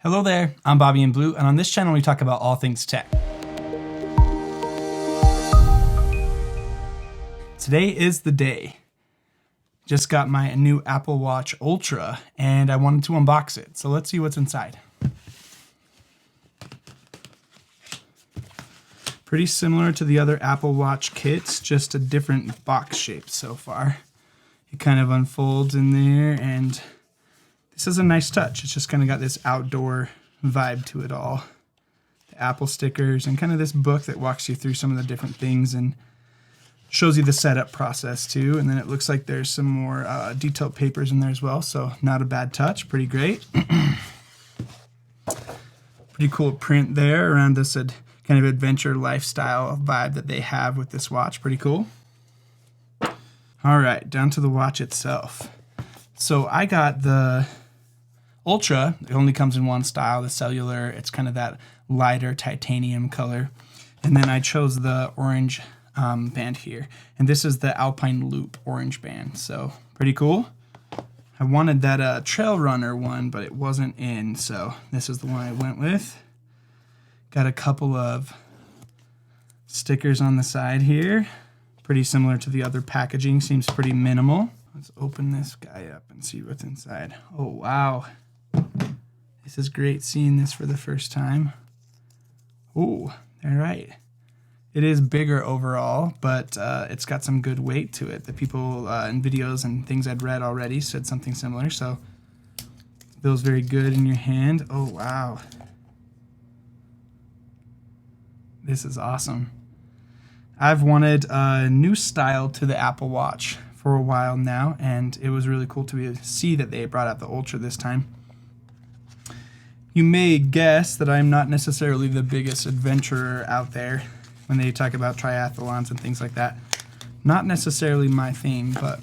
Hello there, I'm BobbyInBlue, and on this channel we talk about all things tech. Today is the day. Just got my new Apple Watch Ultra, and I wanted to unbox it, so let's see what's inside. Pretty similar to the other Apple Watch kits, just a different box shape so far. It kind of unfolds in there, and this is a nice touch. It's just kind of got this outdoor vibe to it all. The Apple stickers and kind of this book that walks you through some of the different things and shows you the setup process too. And then it looks like there's some more detailed papers in there as well. So not a bad touch, pretty great. Pretty cool print there around this kind of adventure lifestyle vibe that they have with this watch. Pretty cool. All right, down to the watch itself. So I got the Ultra. It only comes in one style, the cellular. It's kind of that lighter titanium color. And then I chose the orange band here. And this is the Alpine Loop orange band. So pretty cool. I wanted that Trail Runner one, but it wasn't in. So this is the one I went with. Got a couple of stickers on the side here. Pretty similar to the other packaging. Seems pretty minimal. Let's open this guy up and see what's inside. Oh, wow. This is great seeing this for the first time. Oh, all right. It is bigger overall, but it's got some good weight to it. The people in videos and things I'd read already said something similar, so it feels very good in your hand. Oh, wow. This is awesome. I've wanted a new style to the Apple Watch for a while now, and it was really cool to see that they brought out the Ultra this time. You may guess that I'm not necessarily the biggest adventurer out there when they talk about triathlons and things like that. Not necessarily my thing, but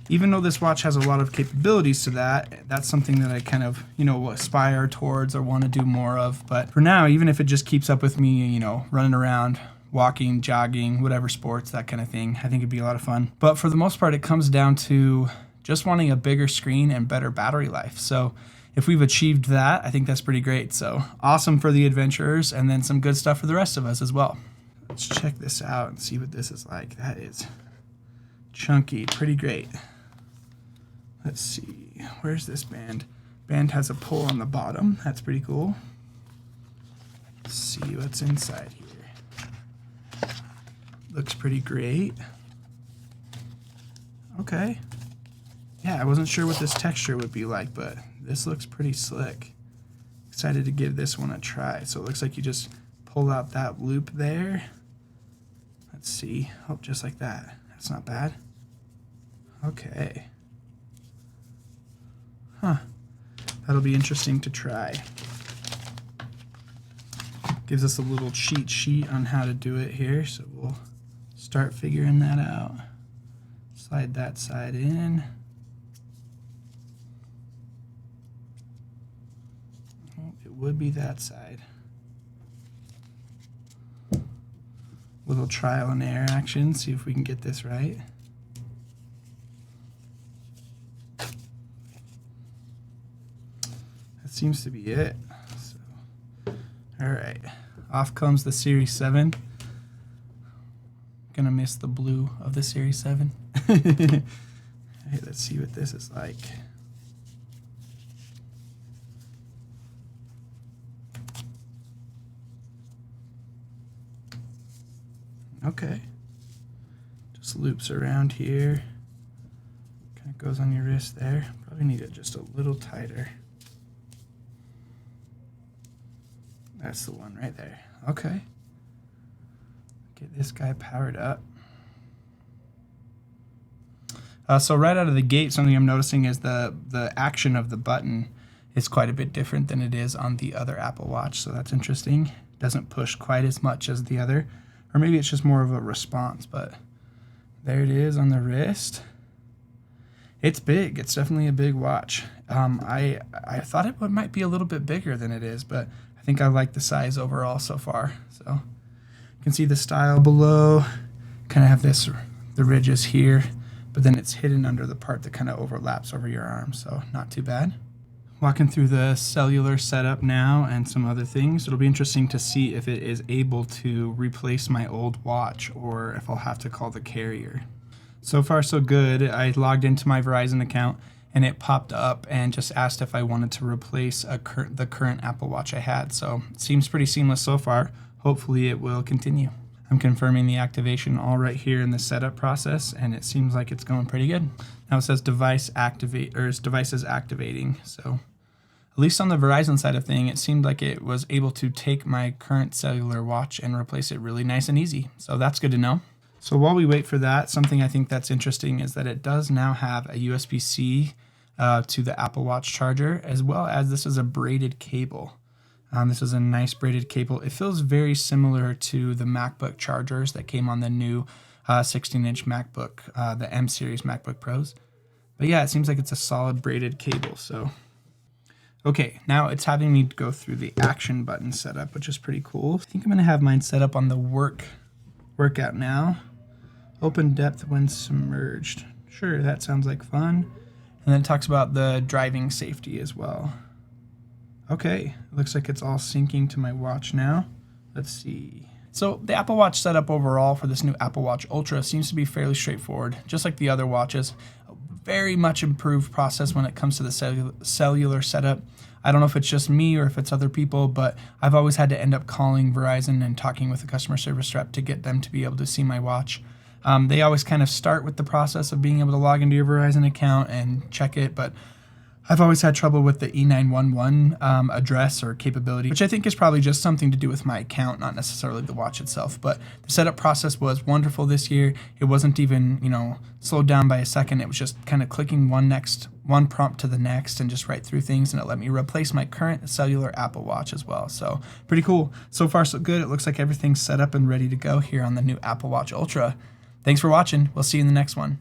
even though this watch has a lot of capabilities to that, that's something that I kind of, aspire towards or want to do more of. But for now, even if it just keeps up with me, running around, walking, jogging, whatever sports, that kind of thing, I think it'd be a lot of fun. But for the most part, it comes down to just wanting a bigger screen and better battery life. So if we've achieved that, I think that's pretty great. So awesome for the adventurers, and then some good stuff for the rest of us as well. Let's check this out and see what this is like. That is chunky, pretty great. Let's see, where's this band? Band has a pull on the bottom. That's pretty cool. Let's see what's inside here. Looks pretty great. Okay. Yeah, I wasn't sure what this texture would be like, but this looks pretty slick. Excited to give this one a try. So it looks like you just pull out that loop there. Let's see. Oh, just like that. That's not bad. Okay. Huh. That'll be interesting to try. Gives us a little cheat sheet on how to do it here, so we'll start figuring that out. Slide that side in. Oh, it would be that side. Little trial and error action, see if we can get this right. That seems to be it. So, all right, off comes the Series 7. Gonna miss the blue of the Series 7. Hey, let's see what this is like. Okay, just loops around here. Kind of goes on your wrist there. Probably need it just a little tighter. That's the one right there. Okay. Get this guy powered up. So right out of the gate, something I'm noticing is the action of the button is quite a bit different than it is on the other Apple Watch. So that's interesting. Doesn't push quite as much as the other. Or maybe it's just more of a response, but there it is on the wrist. It's big. It's definitely a big watch. I thought it might be a little bit bigger than it is, but I think I like the size overall so far. So you can see the style below. Kind of have the ridges here, but then it's hidden under the part that kind of overlaps over your arm, so not too bad. walking through the cellular setup now and some other things. It'll be interesting to see if it is able to replace my old watch or if I'll have to call the carrier. So far so good. I logged into my Verizon account and it popped up and just asked if I wanted to replace the current Apple Watch I had. So it seems pretty seamless so far. Hopefully it will continue. I'm confirming the activation all right here in the setup process, and it seems like it's going pretty good. Now it says device is activating. So at least on the Verizon side of thing, it seemed like it was able to take my current cellular watch and replace it really nice and easy. So that's good to know. So while we wait for that, something I think that's interesting is that it does now have a USB-C to the Apple Watch charger, as well as this is a braided cable. This is a nice braided cable. It feels very similar to the MacBook chargers that came on the new 16-inch MacBook, the M series MacBook Pros. But yeah, it seems like it's a solid braided cable. So, okay, now it's having me go through the action button setup, which is pretty cool. I think I'm gonna have mine set up on the workout now. Open depth when submerged. Sure, that sounds like fun. And then it talks about the driving safety as well. Okay, looks like it's all syncing to my watch now. Let's see. So the Apple Watch setup overall for this new Apple Watch Ultra seems to be fairly straightforward, just like the other watches. A very much improved process when it comes to the cellular setup. I don't know if it's just me or if it's other people, but I've always had to end up calling Verizon and talking with the customer service rep to get them to be able to see my watch. They always kind of start with the process of being able to log into your Verizon account and check it, but I've always had trouble with the E911 address or capability, which I think is probably just something to do with my account, not necessarily the watch itself. But the setup process was wonderful this year. It wasn't even, slowed down by a second. It was just kind of clicking one prompt to the next and just right through things, and it let me replace my current cellular Apple Watch as well. So pretty cool. So far, so good. It looks like everything's set up and ready to go here on the new Apple Watch Ultra. Thanks for watching. We'll see you in the next one.